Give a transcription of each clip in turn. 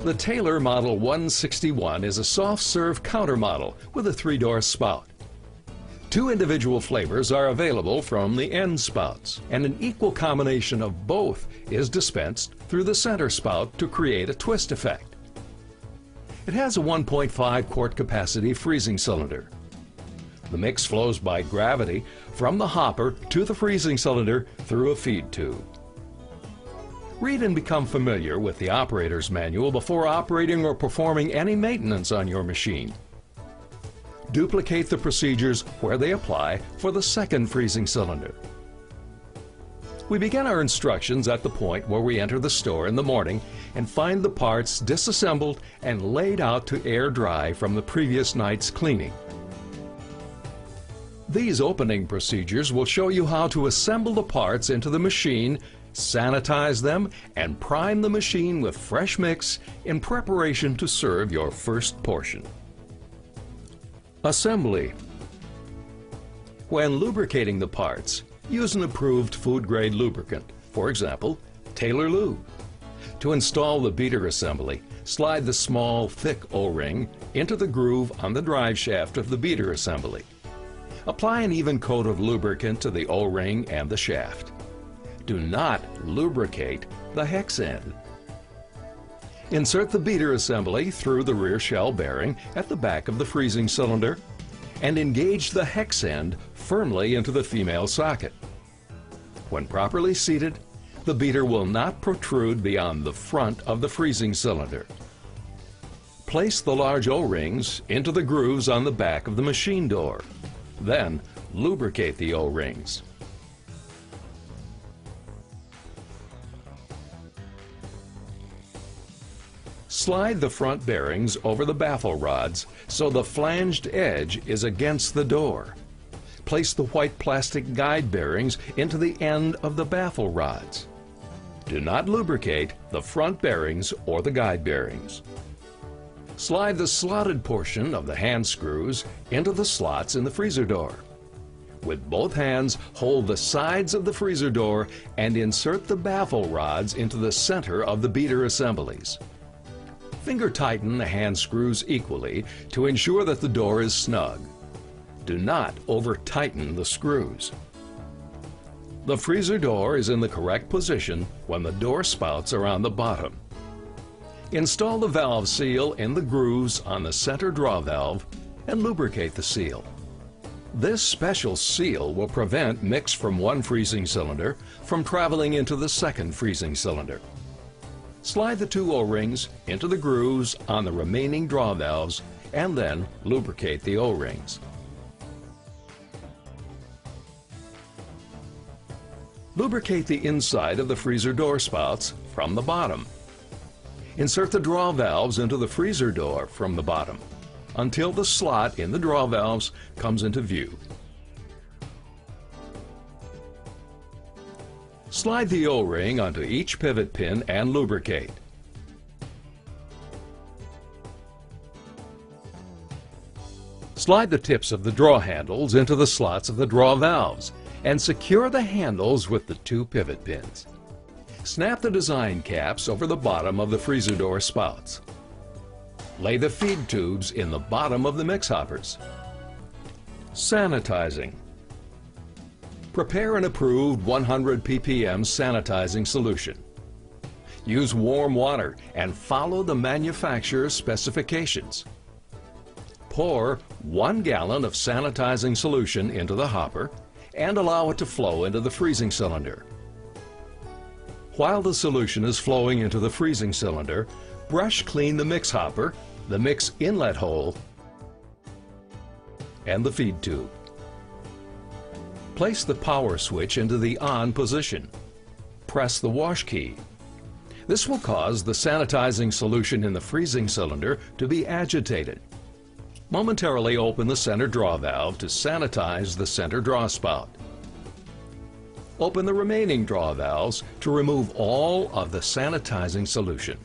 The Taylor Model 161 is a soft-serve counter model with a 3-door spout. 2 individual flavors are available from the end spouts, and an equal combination of both is dispensed through the center spout to create a twist effect. It has a 1.5 quart capacity freezing cylinder. The mix flows by gravity from the hopper to the freezing cylinder through a feed tube. Read and become familiar with the operator's manual before operating or performing any maintenance on your machine. Duplicate the procedures where they apply for the second freezing cylinder. We begin our instructions at the point where we enter the store in the morning and find the parts disassembled and laid out to air dry from the previous night's cleaning. These opening procedures will show you how to assemble the parts into the machine, sanitize them, and prime the machine with fresh mix in preparation to serve your first portion. Assembly. When lubricating the parts, use an approved food-grade lubricant, for example, Taylor Lube. To install the beater assembly, slide the small, thick O-ring into the groove on the drive shaft of the beater assembly. Apply an even coat of lubricant to the O-ring and the shaft. Do not lubricate the hex end. Insert the beater assembly through the rear shell bearing at the back of the freezing cylinder and engage the hex end firmly into the female socket. When properly seated, the beater will not protrude beyond the front of the freezing cylinder. Place the large O-rings into the grooves on the back of the machine door. Then lubricate the O-rings. Slide the front bearings over the baffle rods so the flanged edge is against the door. Place the white plastic guide bearings into the end of the baffle rods. Do not lubricate the front bearings or the guide bearings. Slide the slotted portion of the hand screws into the slots in the freezer door. With both hands, hold the sides of the freezer door and insert the baffle rods into the center of the beater assemblies. Finger tighten the hand screws equally to ensure that the door is snug. Do not over-tighten the screws. The freezer door is in the correct position when the door spouts are on the bottom. Install the valve seal in the grooves on the center draw valve and lubricate the seal. This special seal will prevent mix from one freezing cylinder from traveling into the second freezing cylinder. Slide the 2 O-rings into the grooves on the remaining draw valves and then lubricate the O-rings. Lubricate the inside of the freezer door spouts from the bottom. Insert the draw valves into the freezer door from the bottom until the slot in the draw valves comes into view. Slide the O-ring onto each pivot pin and lubricate. Slide the tips of the draw handles into the slots of the draw valves and secure the handles with the 2 pivot pins. Snap the design caps over the bottom of the freezer door spouts. Lay the feed tubes in the bottom of the mix hoppers. Sanitizing. Prepare an approved 100 ppm sanitizing solution. Use warm water and follow the manufacturer's specifications. Pour 1 gallon of sanitizing solution into the hopper and allow it to flow into the freezing cylinder. While the solution is flowing into the freezing cylinder, brush clean the mix hopper, the mix inlet hole, and the feed tube. Place the power switch into the on position. Press the wash key. This will cause the sanitizing solution in the freezing cylinder to be agitated. Momentarily open the center draw valve to sanitize the center draw spout. Open the remaining draw valves to remove all of the sanitizing solution.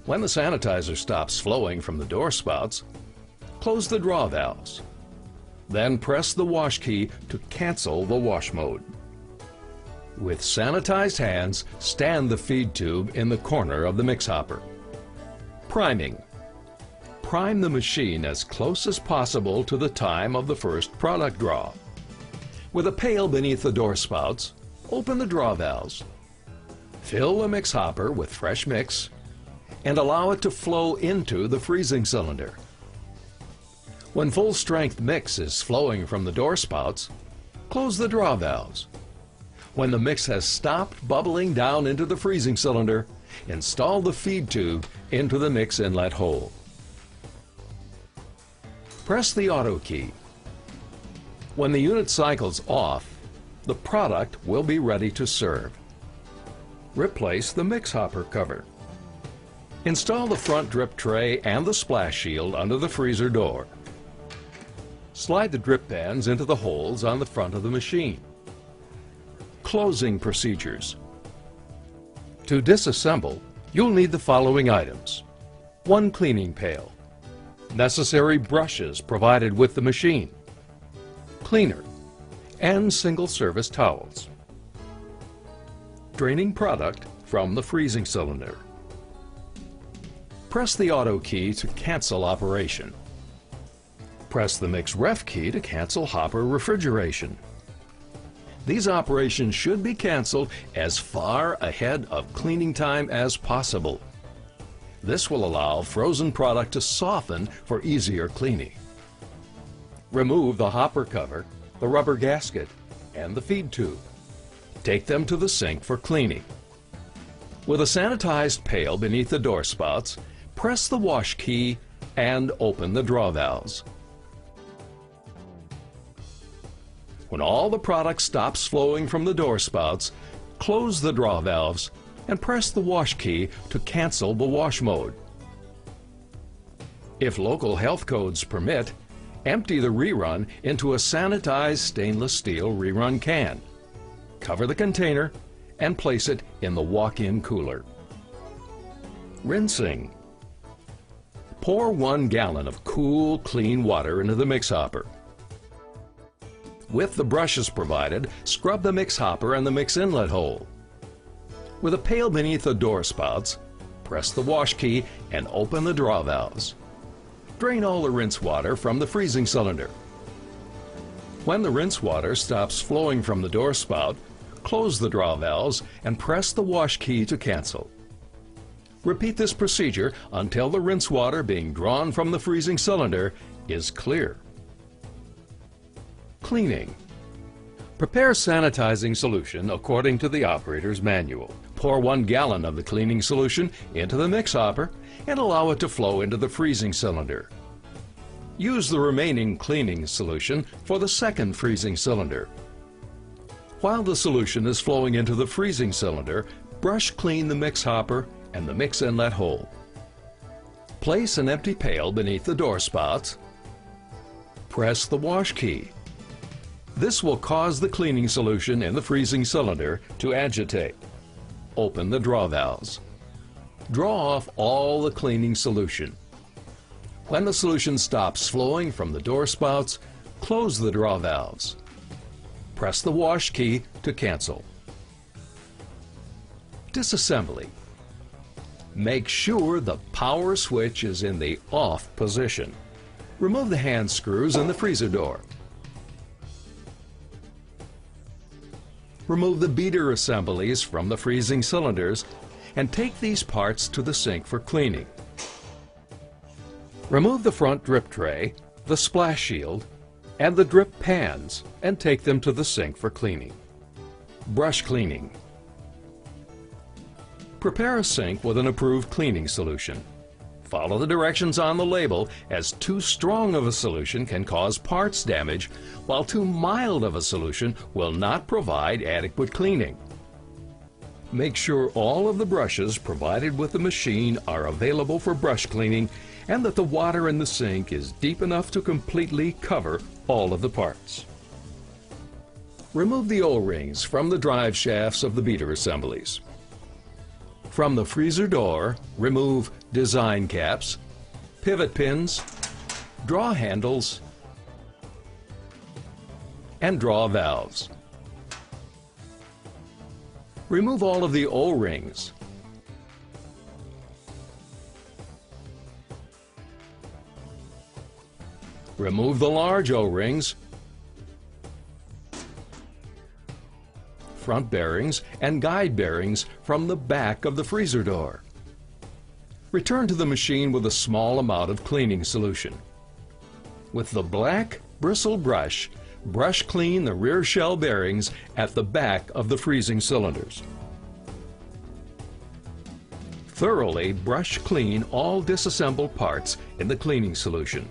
When the sanitizer stops flowing from the door spouts, close the draw valves. Then press the wash key to cancel the wash mode. With sanitized hands, stand the feed tube in the corner of the mix hopper. Priming. Prime the machine as close as possible to the time of the first product draw. With a pail beneath the door spouts, open the draw valves. Fill the mix hopper with fresh mix and allow it to flow into the freezing cylinder. When full-strength mix is flowing from the door spouts, close the draw valves. When the mix has stopped bubbling down into the freezing cylinder, install the feed tube into the mix inlet hole. Press the auto key. When the unit cycles off, the product will be ready to serve. Replace the mix hopper cover. Install the front drip tray and the splash shield under the freezer door. Slide the drip pans into the holes on the front of the machine. Closing procedures. To disassemble, you'll need the following items: 1 cleaning pail, necessary brushes provided with the machine, cleaner, and single-service towels. Draining product from the freezing cylinder. Press the auto key to cancel operation. Press the mix ref key to cancel hopper refrigeration. These operations should be canceled as far ahead of cleaning time as possible. This will allow frozen product to soften for easier cleaning. Remove the hopper cover, the rubber gasket, and the feed tube. Take them to the sink for cleaning. With a sanitized pail beneath the door spouts, press the wash key and open the draw valves. When all the product stops flowing from the door spouts, close the draw valves and press the wash key to cancel the wash mode. If local health codes permit, empty the rerun into a sanitized stainless steel rerun can. Cover the container and place it in the walk-in cooler. Rinsing. Pour 1 gallon of cool, clean water into the mix hopper. With the brushes provided, scrub the mix hopper and the mix inlet hole. With a pail beneath the door spouts, press the wash key and open the draw valves. Drain all the rinse water from the freezing cylinder. When the rinse water stops flowing from the door spout, close the draw valves and press the wash key to cancel. Repeat this procedure until the rinse water being drawn from the freezing cylinder is clear. Cleaning. Prepare sanitizing solution according to the operator's manual. Pour 1 gallon of the cleaning solution into the mix hopper and allow it to flow into the freezing cylinder. Use the remaining cleaning solution for the second freezing cylinder. While the solution is flowing into the freezing cylinder, brush clean the mix hopper and the mix inlet hole. Place an empty pail beneath the door spouts. Press the wash key. This will cause the cleaning solution in the freezing cylinder to agitate. Open the draw valves. Draw off all the cleaning solution. When the solution stops flowing from the door spouts, close the draw valves. Press the wash key to cancel. Disassembly. Make sure the power switch is in the off position. Remove the hand screws in the freezer door. Remove the beater assemblies from the freezing cylinders and take these parts to the sink for cleaning. Remove the front drip tray, the splash shield, and the drip pans and take them to the sink for cleaning. Brush cleaning. Prepare a sink with an approved cleaning solution. Follow the directions on the label, as too strong of a solution can cause parts damage, while too mild of a solution will not provide adequate cleaning. Make sure all of the brushes provided with the machine are available for brush cleaning and that the water in the sink is deep enough to completely cover all of the parts. Remove the O-rings from the drive shafts of the beater assemblies. From the freezer door, remove design caps, pivot pins, draw handles, and draw valves. Remove all of the O-rings. Remove the large O-rings, front bearings, and guide bearings from the back of the freezer door. Return to the machine with a small amount of cleaning solution. With the black bristle brush, brush clean the rear shell bearings at the back of the freezing cylinders. Thoroughly brush clean all disassembled parts in the cleaning solution.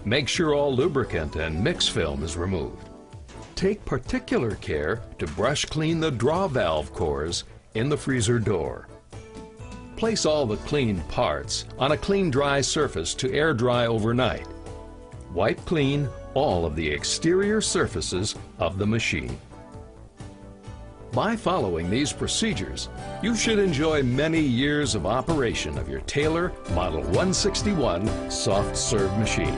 Make sure all lubricant and mix film is removed. Take particular care to brush clean the draw valve cores in the freezer door. Place all the cleaned parts on a clean dry surface to air dry overnight. Wipe clean all of the exterior surfaces of the machine. By following these procedures, you should enjoy many years of operation of your Taylor Model 161 soft serve machine.